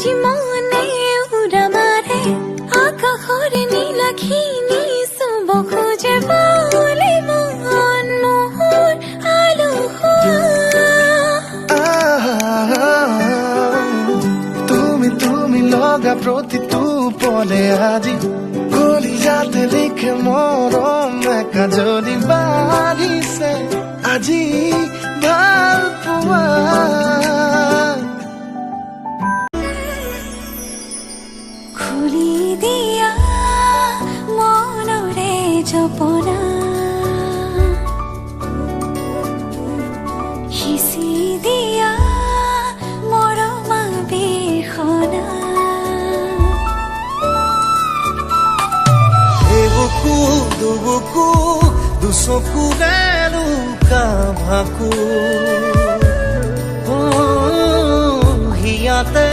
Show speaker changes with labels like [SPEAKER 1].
[SPEAKER 1] জীমনে উৰা মাৰে আকাশৰে নীলাখিনী চুব খোজে বলে মন মোহৰ
[SPEAKER 2] তুমি লগা প্ৰতিটো পলে আজি কলিজাতে লিখে মৰম একা যদি বাঢ়িছে আজি ভাল পোৱা
[SPEAKER 1] খুলি দিয়া মনৰে জপনা সিঁচি দিয়া মৰমা বিৰখনা
[SPEAKER 2] এবুকু দুবুকু দুচকুৰে লুকা ভাকু হিয়াতে